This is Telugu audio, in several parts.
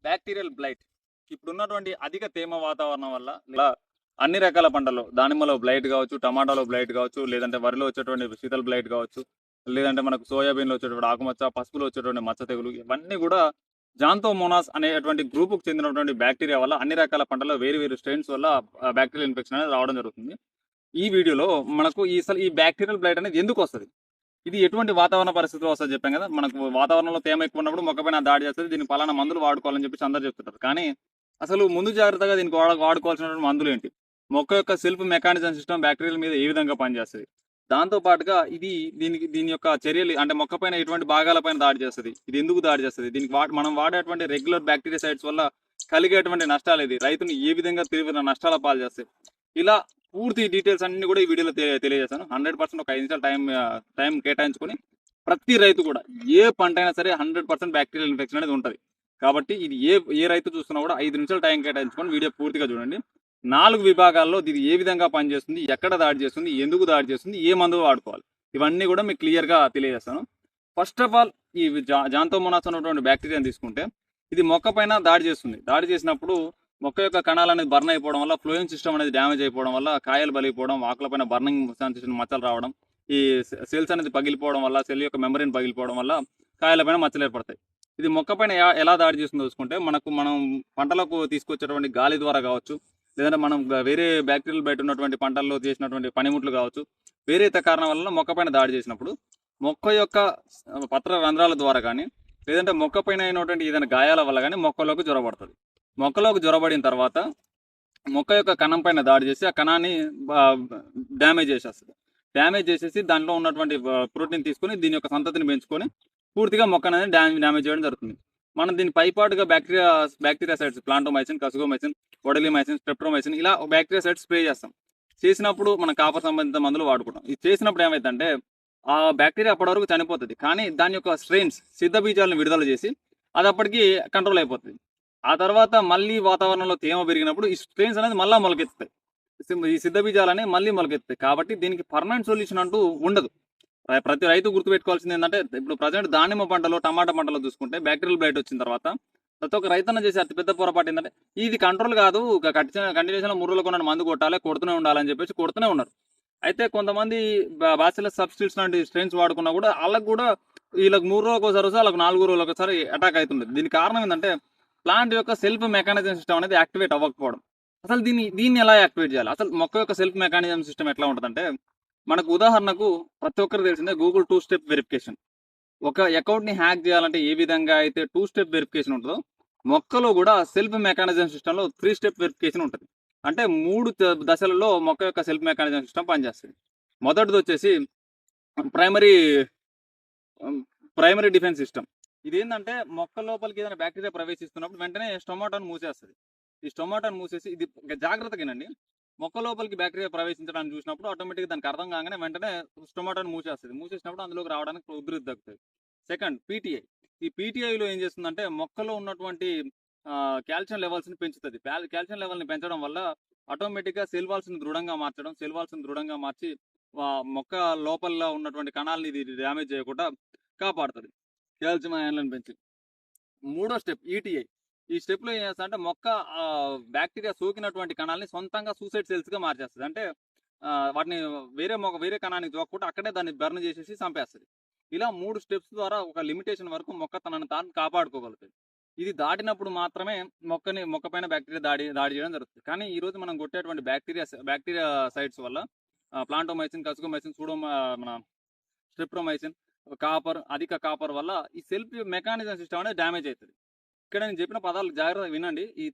Bacterial blight. ఇప్పుడున్నటువంటి అధిక తేమ వాతావరణం వల్ల ఇలా అన్ని రకాల పంటలు దానిమ్మలో బ్లైట్ కావచ్చు, టమాటాలో బ్లైట్ కావచ్చు, లేదంటే వరిలో వచ్చేటువంటి శీతల్ బ్లైట్ కావచ్చు, లేదంటే మనకు సోయాబీన్‌లో వచ్చేటువంటి ఆకుమచ్చ, పసుపులో వచ్చేటువంటి మచ్చ తెగులు ఇవన్నీ కూడా జాంతోమోనాస్ అనేటువంటి గ్రూప్‌కి చెందినటువంటి బ్యాక్టీరియా వల్ల అన్ని రకాల పంటల్లో వేరు వేరు స్ట్రెయిన్స్ వల్ల బ్యాక్టీరియల్ ఇన్ఫెక్షన్ అనేది రావడం జరుగుతుంది. ఈ వీడియోలో మనకు ఈ బ్యాక్టీరియల్ బ్లైట్ అనేది ఎందుకొస్తది? ఇది ఎటువంటి వాతావరణ పరిస్థితిలో వస్తది చెప్పాం కదా! మనకు వాతావరణంలో తేమ ఎక్కువ ఉన్నప్పుడు మొక్క పైన దాడి చేస్తది. దీనికి పలానా మందులు వాడుకోవాలని చెప్పేసి అందరూ చెప్తుంటారు. కానీ అసలు ముందు జాగ్రత్తగా దీనికి వాడుకోవాల్సినటువంటి మందులేంటి? మొక్క యొక్క సెల్ఫ్ మెకానిజం సిస్టమ్ బ్యాక్టీరియాల మీద ఏ విధంగా పనిచేస్తది? దాంతో పాటుగా దీని యొక్క చర్యలు అంటే మొక్క పైన ఎటువంటి భాగాల పైన దాడి చేస్తది? ఇది ఎందుకు దాడి చేస్తది? దీనికి మనం వాడేటువంటి రెగ్యులర్ బ్యాక్టీరియాసైడ్స్ వల్ల కలిగేటువంటి నష్టాలేది? రైతుని ఏ విధంగా తీవ్ర నష్టాల పాలు చేస్తాయి? ఇలా పూర్తి డీటెయిల్స్ అన్ని కూడా ఈ వీడియోలో తెలియజేస్తాను. 100% ఒక 5 నిమిషాలు టైం కేటాయించుకొని ప్రతి రైతు కూడా ఏ పంట అయినా సరే 100% బ్యాక్టీరియల్ ఇన్ఫెక్షన్ అనేది ఉంటది. కాబట్టి ఇది ఏ రైతు చూస్తున్నా కూడా 5 నిమిషాలు టైం కేటాయించుకొని వీడియో పూర్తిగా చూడండి. 4 విభాగాల్లో ఇది ఏ విధంగా పనిచేస్తుంది, ఎక్కడ దాడి చేస్తుంది, ఎందుకు దాడి చేస్తుంది, ఏ మందు వాడుకోవాలి, ఇవన్నీ కూడా మీకు క్లియర్‌గా తెలియజేస్తాను. ఫస్ట్ ఆఫ్ ఆల్ ఈ జాంతోమోనాస్ అనేటువంటి బ్యాక్టీరియాని తీసుకుంటే ఇది మొక్క పైన దాడి చేస్తుంది. దాడి చేసినప్పుడు మొక్క యొక్క కణాలు అనేది బర్న్ అయిపోవడం వల్ల ఫ్లోయింగ్ సిస్టమ్ అనేది డ్యామేజ్ అయిపోవడం వల్ల కాయలు బలిపోవడం, ఆకులపైన బర్నింగ్ సెన్సేషన్ మచ్చలు రావడం, ఈ సెల్స్ అనేది పగిలిపోవడం వల్ల సెల్ యొక్క మెమరీన్ పగిలిపోవడం వల్ల కాయలపైన మచ్చలు ఏర్పడతాయి. ఇది మొక్క పైన ఎలా దాడి చేస్తుందో చూసుకుంటే మనం పంటలకు తీసుకొచ్చేటువంటి గాలి ద్వారా కావచ్చు, లేదంటే మనం వేరే బ్యాక్టీరియల్ బయట ఉన్నటువంటి పంటల్లో చేసినటువంటి పనిముట్లు కావచ్చు, వేరే ఇతర కారణం వల్ల మొక్క పైన దాడి చేసినప్పుడు మొక్క యొక్క పత్ర రంధ్రాల ద్వారా కానీ, లేదంటే మొక్క పైన అయినటువంటి ఏదైనా గాయాల వల్ల కానీ మొక్కలోకి జ్వరబడుతుంది. మొక్కలోకి జ్వరబడిన తర్వాత మొక్క యొక్క కణం పైన దాడి చేసి ఆ కణాన్ని డ్యామేజ్ చేసేస్తుంది. డ్యామేజ్ చేసేసి దాంట్లో ఉన్నటువంటి ప్రోటీన్ తీసుకొని దీని యొక్క సంతతిని పెంచుకొని పూర్తిగా మొక్క అనేది డ్యామేజ్ చేయడం జరుగుతుంది. మనం దీని పైపాటుగా బ్యాక్టీరియాసైడ్స్ ప్లాంటోమైసిన్, కసుగోమైసిన్, ఒడలిమైసిన్, స్ట్రెప్టోమైసిన్ ఇలా బ్యాక్టీరియాసైడ్స్ స్ప్రే చేస్తాం. చేసినప్పుడు మనం కాపర్ సంబంధిత మందులు వాడుకుంటాం. ఇది చేసినప్పుడు ఏమైందంటే ఆ బ్యాక్టీరియా అప్పటి వరకు చనిపోతుంది. కానీ దాని యొక్క స్ట్రెయిన్స్ సిద్ధ బీజాలను విడుదల చేసి అది అప్పటికి కంట్రోల్ అయిపోతుంది. ఆ తర్వాత మళ్ళీ వాతావరణంలో తేమ పెరిగినప్పుడు ఈ స్ట్రెయిన్స్ అనేది మళ్ళీ మొలకెత్తుతాయి. ఈ సిద్ధ బీజాలని మళ్ళీ మొలకెత్తుతాయి. కాబట్టి దీనికి పర్మనెంట్ సొల్యూషన్ అంటూ ఉండదు. ప్రతి రైతు గుర్తుపెట్టుకోవాల్సింది ఏంటంటే ఇప్పుడు ప్రజెంట్ దానిమ్మ పంటలో, టమాటా పంటలో చూసుకుంటే బ్యాక్టీరియల్ బ్లైట్ వచ్చిన తర్వాత ప్రతి ఒక్క రైతన్న చేసే అతిపెద్ద పొరపాటు ఏంటంటే ఇది కంట్రోల్ కాదు, కంటిన్యూషన్‌గా 3 రోజులకు ఉన్న మందు కొట్టాలి, కొడుతూనే ఉండాలని చెప్పేసి కొడుతూనే ఉన్నారు. అయితే కొంతమంది బాసిల్లస్ సబ్‌స్టిట్యూట్స్ లాంటి స్ట్రెయిన్స్ వాడుకున్నా కూడా ఆళ్ళకి కూడా వీళ్ళకి 3 రోజులకోసారి వస్తే ఆళ్ళకి 4 రోజులకోసారి అటాక్ అయితుంది. దీనికి కారణం ఏందంటే ప్లాంట్ యొక్క సెల్ఫ్ మెకానిజం సిస్టమ్ అనేది యాక్టివేట్ అవ్వకపోవడం. అసలు దీన్ని ఎలా యాక్టివేట్ చేయాలి? అసలు మొక్క యొక్క సెల్ఫ్ మెకానిజం సిస్టమ్ ఎట్లా ఉంటదంటే మనకు ఉదాహరణకు ప్రతి ఒక్కరికి తెలిసిందే గూగుల్ 2 స్టెప్ వెరిఫికేషన్. ఒక అకౌంట్‌ని హ్యాక్ చేయాలంటే ఏ విధంగా అయితే 2 స్టెప్ వెరిఫికేషన్ ఉంటదో, మొక్కలో కూడా సెల్ఫ్ మెకానిజం సిస్టమ్‌లో 3 స్టెప్ వెరిఫికేషన్ ఉంటది. అంటే 3 దశలలో మొక్క యొక్క సెల్ఫ్ మెకానిజం సిస్టమ్ పనిచేస్తది. మొదటిదొచ్చేసి ప్రైమరీ ప్రైమరీ డిఫెన్స్ సిస్టమ్. ఇదేందంటే మొక్క లోపలికి ఏదైనా బ్యాక్టీరియా ప్రవేశిస్తున్నప్పుడు వెంటనే స్టొమాటోని మూసేస్తది. ఈ స్టొమాటోని మూసేసి ఇది జాగ్రత్తగా ఇనండి. మొక్క లోపలికి బ్యాక్టీరియా ప్రవేశించడాన్ని చూసినప్పుడు ఆటోమేటిక్‌గా దానికి అర్థం కాగానే వెంటనే స్టొమాటోని మూసేస్తది. మూసేసినప్పుడు అందులోకి రావడానికి ఉధృతి తగ్గుతది. Second PTI. ఈ పీటీఐలో ఏం చేస్తుందంటే మొక్కలో ఉన్నటువంటి కాల్షియం లెవెల్స్‌ని పెంచుతది. కాల్షియం లెవెల్‌ని పెంచడం వల్ల ఆటోమేటిక్‌గా సెల్ వాల్స్‌ని దృఢంగా మార్చడం, సెల్ వాల్స్‌ని దృఢంగా మార్చి మొక్క లోపల ఉన్నటువంటి కణాలని ఇది డ్యామేజ్ చేయకుండా కాపాడుతది. కాల్షియం అయాన్లను పెంచి. మూడో స్టెప్ ఈటీఐ. ఈ స్టెప్‌లో ఏం చేస్తదంటే మొక్క బ్యాక్టీరియా సోకినటువంటి కణాలని సొంతంగా సూసైడ్ సెల్స్‌గా మార్చేస్తది. అంటే వాటిని వేరే కణానికి సోకకుండా అక్కడే దాన్ని బర్న్ చేసేసి చంపేస్తది. ఇలా 3 స్టెప్స్ ద్వారా ఒక లిమిటేషన్ వరకు మొక్క తనను తాను కాపాడుకోగలుగుతది. ఇది దాటినప్పుడు మాత్రమే మొక్క పైన బ్యాక్టీరియా దాడి చేయడం జరుగుతుంది. కానీ ఈరోజు మనం కొట్టేటువంటి బ్యాక్టీరియా సైడ్స్ వల్ల ప్లాంటోమైసిన్, కసుగోమైసిన్, మన స్ట్రెప్టోమైసిన్, అధిక కాపర్ వల్ల ఈ సెల్ఫ్ మెకానిజం సిస్టమ్ అనేది డ్యామేజ్ అవుతది. ఇక్కడ నేను చెప్పిన పదాలు జాగ్రత్తగా వినండి. ఈ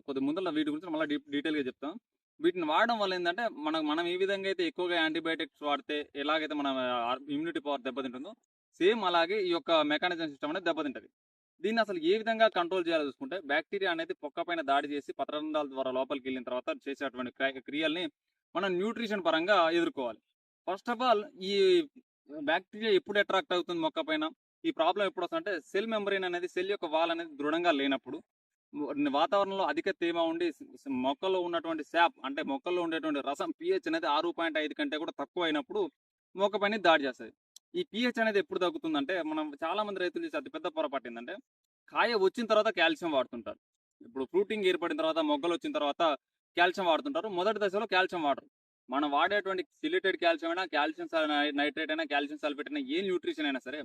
కొద్ది ముందల వీటి గురించి మళ్ళీ డీటెయిల్‌గా చెప్తాం. వీటిని వాడడం వల్ల ఏందంటే మనం ఏ విధంగా అయితే ఎక్కువగా యాంటీబయాటిక్స్ వాడితే ఎలాగైతే మన ఇమ్యూనిటీ పవర్ దెబ్బతింటుందో సేమ్ అలాగే ఈ యొక్క మెకానిజం సిస్టమ్ అనేది దెబ్బతింటది. దీన్ని అసలు ఏ విధంగా కంట్రోల్ చేయాలో చూసుకుంటే బ్యాక్టీరియా అనేది పొక్క పైన దాడి చేసి పత్రరంధ్రాల ద్వారా లోపలికి వెళ్ళిన తర్వాత చేసేటువంటి క్రియల్ని మనం న్యూట్రిషన్ పరంగా ఎదుర్కోవాలి. ఫస్ట్ ఆఫ్ ఆల్ ఈ బ్యాక్టీరియా ఎప్పుడు అట్రాక్ట్ అవుతుంది మొక్క పైన? ఈ ప్రాబ్లం ఎప్పుడు వస్తుందంటే సెల్ మెంబ్రేన్ అనేది సెల్ యొక్క వాల్ అనేది దృఢంగా లేనప్పుడు, వాతావరణంలో అధిక తేమ ఉండి మొక్కలో ఉన్నటువంటి శాప్ అంటే మొక్కల్లో ఉండేటువంటి రసం pH అనేది 6.5 కంటే కూడా తక్కువ అయినప్పుడు మొక్క పైన దాడి చేస్తది. ఈ pH అనేది ఎప్పుడు తగ్గుతుందంటే మనం చాలా మంది రైతులు చేసే అతిపెద్ద పొరపాటు ఏంటంటే కాయ వచ్చిన తర్వాత కాల్షియం వాడుతుంటారు. ఇప్పుడు ఫ్రూటింగ్ ఏర్పడిన తర్వాత మొగ్గలు వచ్చిన తర్వాత కాల్షియం వాడుతుంటారు. మొదటి దశలో కాల్షియం వాడరు. మనం వాడేటువంటి సిలిటెడ్ కాల్షియం అయినా, కాల్షియం నైట్రేట్ అయినా, కాల్షియం సల్ఫేట్ అయినా, ఏ న్యూట్రిషన్ అయినా సరే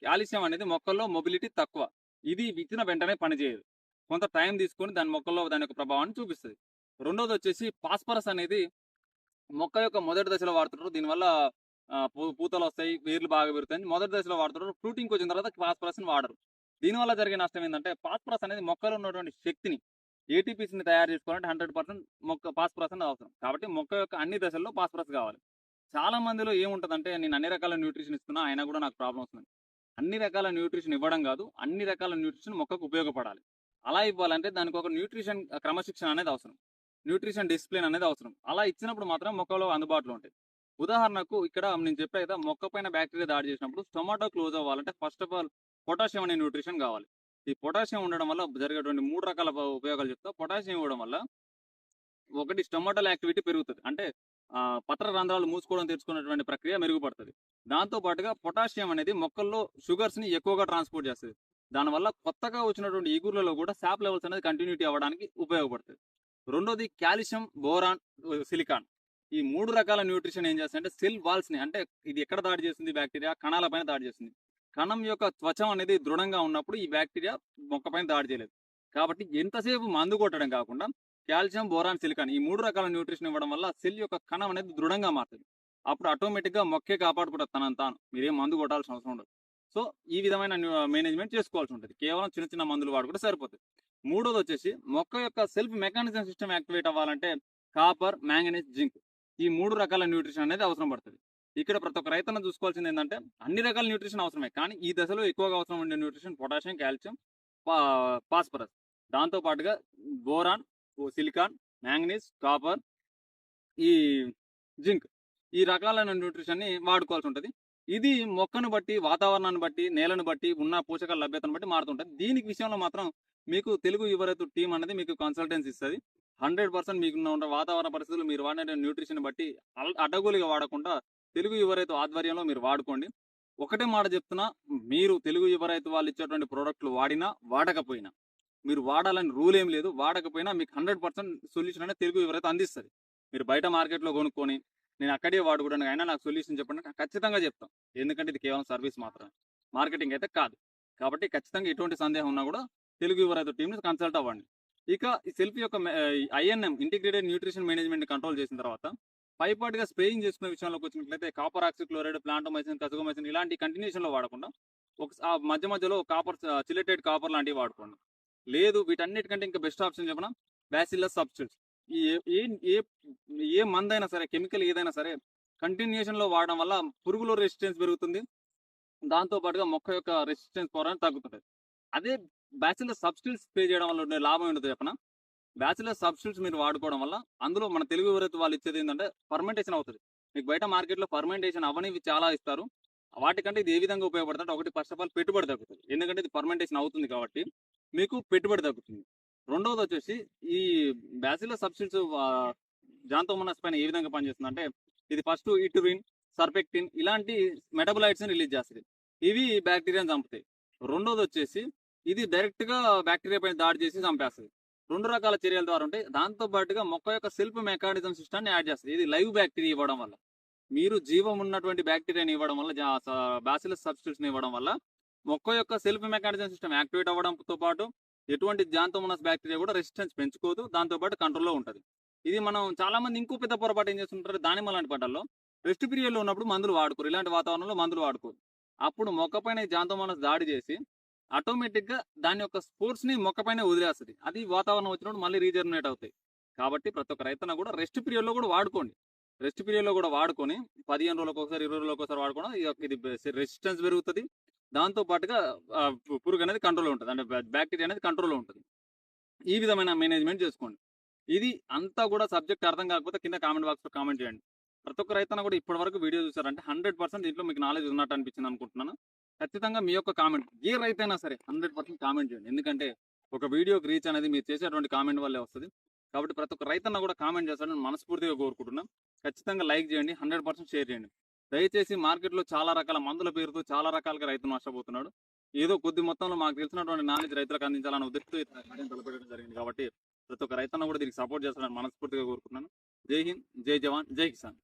కాల్షియం అనేది మొక్కల్లో మొబిలిటీ తక్కువ. ఇది విత్తిన వెంటనే పనిచేయదు. కొంత టైం తీసుకొని దాని మొక్కల్లో దాని యొక్క ప్రభావాన్ని చూపిస్తది. రెండోదొచ్చేసి ఫాస్ఫరస్ అనేది మొక్క యొక్క మొదటి దశలో వాడుతుంటారు. దీనివల్ల పూతలొస్తాయి, వేర్లు బాగా పెరుగుతాయని మొదటి దశలో వాడుతుంటారు. ఫ్రూటింగ్‌కి వచ్చిన తర్వాత ఫాస్ఫరస్‌ని వాడరు. దీనివల్ల జరిగే నష్టం ఏందంటే, ఫాస్ఫరస్ అనేది మొక్కలో ఉన్నటువంటి శక్తిని, ఏటీపీస్‌ని తయారు చేసుకోవాలంటే 100% ఫాస్ఫరస్ అనేది అవసరం. కాబట్టి మొక్క యొక్క అన్ని దశల్లో ఫాస్ఫరస్ కావాలి. చాలా మందిలో ఏముంటదంటే, నేను అన్ని రకాల న్యూట్రిషన్ ఇస్తున్నా, అయినా కూడా నాకు ప్రాబ్లమ్ వస్తుంది. అన్ని రకాల న్యూట్రిషన్ ఇవ్వడం కాదు, అన్ని రకాల న్యూట్రిషన్ మొక్కకు ఉపయోగపడాలి. అలా ఇవ్వాలంటే దానికి ఒక న్యూట్రిషన్ క్రమశిక్షణ అనేది అవసరం. న్యూట్రిషన్ డిసిప్లిన్ అనేది అవసరం. అలా ఇచ్చినప్పుడు మాత్రం మొక్కలో అందుబాటులో ఉంటాయి. ఉదాహరణకు ఇక్కడ నేను చెప్పా కదా, మొక్క పైన బ్యాక్టీరియా దాడి చేసినప్పుడు టొమాటో క్లోజ్ అవ్వాలంటే ఫస్ట్ ఆఫ్ ఆల్ పొటాషియం అనే న్యూట్రిషన్ కావాలి. ఈ పొటాషియం ఉండడం వల్ల జరిగేటువంటి 3 రకాల ఉపయోగాలు చెప్తా. పొటాషియం ఇవ్వడం వల్ల ఒకటి స్టొమాటల్ యాక్టివిటీ పెరుగుతది. అంటే పత్ర రంధ్రాలు మూసుకోవడం, తెరుచుకునేటువంటి ప్రక్రియ మెరుగుపడుతది. దాంతో పాటుగా పొటాషియం అనేది మొక్కల్లో షుగర్స్‌ని ఎక్కువగా ట్రాన్స్‌పోర్ట్ చేస్తది. దానివల్ల కొత్తగా వచ్చినటువంటి ఇగుర్లలో కూడా సాప్ లెవెల్స్ అనేది కంటిన్యూటీ అవ్వడానికి ఉపయోగపడుతది. రెండోది కాల్షియం, బోరాన్, సిలికాన్. ఈ 3 రకాల న్యూట్రిషన్ ఏం చేస్తాయంటే సెల్ వాల్స్‌ని, అంటే ఇది ఎక్కడ దాడి చేస్తుంది బ్యాక్టీరియా? కణాల పైన దాడి చేస్తుంది. కణం యొక్క త్వచం అనేది దృఢంగా ఉన్నప్పుడు ఈ బ్యాక్టీరియా మొక్క పైన దాడి చేయలేదు. కాబట్టి ఎంతసేపు మందు కొట్టడం కాకుండా కాల్షియం, బోరాన్, సిలికాన్ ఈ 3 రకాల న్యూట్రిషన్ ఇవ్వడం వల్ల సెల్ యొక్క కణం అనేది దృఢంగా మారుతుంది. అప్పుడు ఆటోమేటిక్‌గా మొక్కే కాపాడుకుంటది తనని తాను. మీరేం మందు కొట్టాల్సిన అవసరం ఉండదు. సో, ఈ విధమైన మేనేజ్‌మెంట్ చేసుకోవాల్సి ఉంటది. కేవలం చిన్న చిన్న మందులు వాడుకుంటే సరిపోతది. మూడోదొచ్చేసి మొక్క యొక్క సెల్ఫ్ మెకానిజం సిస్టమ్ యాక్టివేట్ అవ్వాలంటే కాపర్, మాంగనీస్, జింక్ ఈ 3 రకాల న్యూట్రిషన్ అనేది అవసరం పడుతది. ఇక్కడ ప్రతి ఒక్క రైతన్న చూసుకోవాల్సింది ఏందంటే, అన్ని రకాల న్యూట్రిషన్ అవసరమే. కానీ ఈ దశలో ఎక్కువగా అవసరం ఉండే న్యూట్రిషన్ పొటాషియం, కాల్షియం, ఫా ఫాస్ఫరస్. దాంతో పాటుగా బోరాన్, సిలికాన్, మాంగనీస్, కాపర్, ఈ జింక్ ఈ రకాలైన న్యూట్రిషన్‌ని వాడుకోవాల్సి ఉంటది. ఇది మొక్కను బట్టి, వాతావరణాన్ని బట్టి, నేలను బట్టి, ఉన్న పోషకాల లభ్యతను బట్టి మారుతుంటది. దీనికి విషయంలో మాత్రం మీకు తెలుగు యువ రైతు టీమ్ అనేది మీకు కన్సల్టెన్సీ ఇస్తది. 100% మీకున్న వాతావరణ పరిస్థితులు, మీరు వాడే న్యూట్రిషన్ బట్టి అడ్డగోలుగా వాడకుండా తెలుగు యువ రైతు ఆధ్వర్యంలో మీరు వాడుకోండి. ఒకటే మాట చెప్తున్నా, మీరు తెలుగు యువ రైతు వాళ్ళు ఇచ్చేటువంటి ప్రొడక్ట్‌లు వాడినా, వాడకపోయినా, మీరు వాడాలని రూల్ ఏం లేదు. వాడకపోయినా మీకు 100% సొల్యూషన్ అనేది తెలుగు యువ రైతు అందిస్తది. మీరు బయట మార్కెట్‌లో కొనుక్కొని, నేను అక్కడే వాడుకోవడానికి అయినా నాకు సొల్యూషన్ చెప్పండి అంటే ఖచ్చితంగా చెప్తాం. ఎందుకంటే ఇది కేవలం సర్వీస్ మాత్రమే. మార్కెటింగ్ అయితే కాదు. కాబట్టి ఖచ్చితంగా ఎటువంటి సందేహం ఉన్నా కూడా తెలుగు యువ రైతు టీమ్‌ని కన్సల్ట్ అవ్వండి. ఇక ఈ సెల్ఫ్ యొక్క ఐఎన్ఎం ఇంటిగ్రేటెడ్ న్యూట్రిషన్ మేనేజ్మెంట్‌ని కంట్రోల్ చేసిన తర్వాత పైపాటుగా స్ప్రేయింగ్ చేసుకునే విషయంలోకి వచ్చినట్లయితే కాపర్ ఆక్సిక్లోరైడ్, ప్లాంటోమైసిన్, కసుగమైసిన్ ఇలాంటి కంటిన్యూషన్‌లో వాడకుండా మధ్య మధ్యలో చిల్లెటెడ్ కాపర్ లాంటివి వాడుకోండి. లేదు వీటన్నిటికంటే ఇంకా బెస్ట్ ఆప్షన్ చెప్పనా, బ్యాసిల్లస్ సబ్స్టిట్యూట్స్. ఈ ఏ ఏ ఏ మందైనా సరే, కెమికల్ ఏదైనా సరే కంటిన్యూషన్‌లో వాడడం వల్ల పురుగుల రెసిస్టెన్స్ పెరుగుతుంది. దాంతో పాటుగా మొక్క యొక్క రెసిస్టెన్స్ పవర్ అనేది తగ్గుతుంటది. అదే బ్యాసిల్లస్ సబ్స్టిట్యూట్స్ స్ప్రే చేయడం వల్ల ఉండే లాభం ఏంటో చెప్పనా? బ్యాచిలర్ సబ్స్టిట్యూట్స్ మీరు వాడుకోవడం వల్ల అందులో మన తెలుగు ఎవరైతే వాళ్ళు ఇచ్చేది ఏంటంటే ఫర్మెంటేషన్ అవుతుంది. మీకు బయట మార్కెట్లో ఫర్మెంటేషన్ అవనివి చాలా ఇస్తారు. వాటికంటే ఇది ఏ విధంగా ఉపయోగపడుతుందంటే, ఒకటి ఫస్ట్ ఆఫ్ ఆల్ పెట్టుబడి తగ్గుతుంది. ఎందుకంటే ఇది ఫర్మెంటేషన్ అవుతుంది కాబట్టి మీకు పెట్టుబడి తగ్గుతుంది. రెండవది వచ్చేసి ఈ బ్యాచిలర్ సబ్స్టిట్యూట్స్ జాంతోమోనాస్ పైన ఏ విధంగా పనిచేస్తుందంటే, ఇది ఫస్ట్ ఇటురిన్, సర్పెక్టిన్ ఇలాంటి మెటబలైట్స్ని రిలీజ్ చేస్తుంది. ఇవి బ్యాక్టీరియాని చంపుతాయి. రెండోది వచ్చేసి ఇది డైరెక్ట్గా బ్యాక్టీరియా పైన దాడి చేసి చంపేస్తుంది. 2 రకాల చర్యల ద్వారా ఉంటాయి. దాంతో పాటుగా మొక్క యొక్క సెల్ఫ్ మెకానిజం సిస్టమ్‌ని యాడ్ చేస్తది. ఇది లైవ్ బ్యాక్టీరియా ఇవ్వడం వల్ల. మీరు జీవం ఉన్నటువంటి బ్యాక్టీరియాని ఇవ్వడం వల్ల, బ్యాసిల్లస్ సబ్స్టిట్యూట్స్‌ని ఇవ్వడం వల్ల మొక్క యొక్క సెల్ఫ్ మెకానిజం సిస్టమ్ యాక్టివేట్ అవ్వడంతో పాటు ఎటువంటి జాంతోమోనాస్ బ్యాక్టీరియా కూడా రెసిస్టెన్స్ పెంచుకోదు. దాంతో పాటు కంట్రోల్‌లో ఉంటది. ఇది మనం చాలా మంది ఇంకో పెద్ద పొరపాటు ఏం చేస్తుంటారు, దానిమ్మ లాంటి పంటల్లో రెస్ట్ పీరియడ్‌లో ఉన్నప్పుడు మందులు వాడుకోరు. ఇలాంటి వాతావరణంలో మందులు వాడుకోరు. అప్పుడు మొక్క పైన ఈ జాంతోమోనాస్ దాడి చేసి ఆటోమేటిక్‌గా దాని యొక్క స్పోర్స్‌ని మొక్క పైనే వదిలేస్తది. అది వాతావరణం వచ్చినప్పుడు మళ్ళీ రీజనరేట్ అవుతాయి. కాబట్టి ప్రతి ఒక్క రైతన్న కూడా రెస్ట్ పీరియడ్‌లో కూడా వాడుకోండి. రెస్ట్ పీరియడ్‌లో కూడా వాడుకొని 15 రోజులకొకసారి, 20 రోజులకోసారి వాడుకోవడం ఇది రెసిస్టెన్స్ పెరుగుతది. దాంతో పాటుగా పురుగు అనేది కంట్రోల్‌లో ఉంటది. అంటే బ్యాక్టీరియా అనేది కంట్రోల్‌లో ఉంటది. ఈ విధమైన మేనేజ్‌మెంట్ చేసుకోండి. ఇది అంతా కూడా సబ్జెక్ట్ అర్థం కాకపోతే కింద కామెంట్ బాక్స్‌లో కామెంట్ చేయండి. ప్రతి ఒక్క రైతన్న కూడా ఇప్పటివరకు వీడియో చూసారంటే 100% దీంట్లో మీకు నాలెడ్జ్ ఉన్నట్టు అనిపించింది అనుకుంటున్నాను. ఖచ్చితంగా మీ యొక్క కామెంట్, ఏ రైతైనా సరే 100% కామెంట్ చేయండి. ఎందుకంటే ఒక వీడియోకి రీచ్ అనేది మీరు చేసేటువంటి కామెంట్ వల్లే వస్తది. కాబట్టి ప్రతి ఒక్క రైతన్న కూడా కామెంట్ చేస్తారని మనస్ఫూర్తిగా కోరుకుంటున్నాం. ఖచ్చితంగా లైక్ చేయండి, 100% షేర్ చేయండి. దయచేసి మార్కెట్‌లో చాలా రకాల మందుల పేరుతో చాలా రకాలుగా రైతు నష్టపోతున్నాడు. ఏదో కొద్ది మొత్తంలో మాకు తెలిసినటువంటి నాలెడ్జ్ రైతులకు అందించాలన్న ఉద్దేశంతో తలపెట్టడం జరిగింది కాబట్టి ప్రతి ఒక్క రైతన్న కూడా దీనికి సపోర్ట్ చేస్తారని మనస్ఫూర్తిగా కోరుకున్నాను. జై హింద్, జై జవాన్, జై కిసాన్.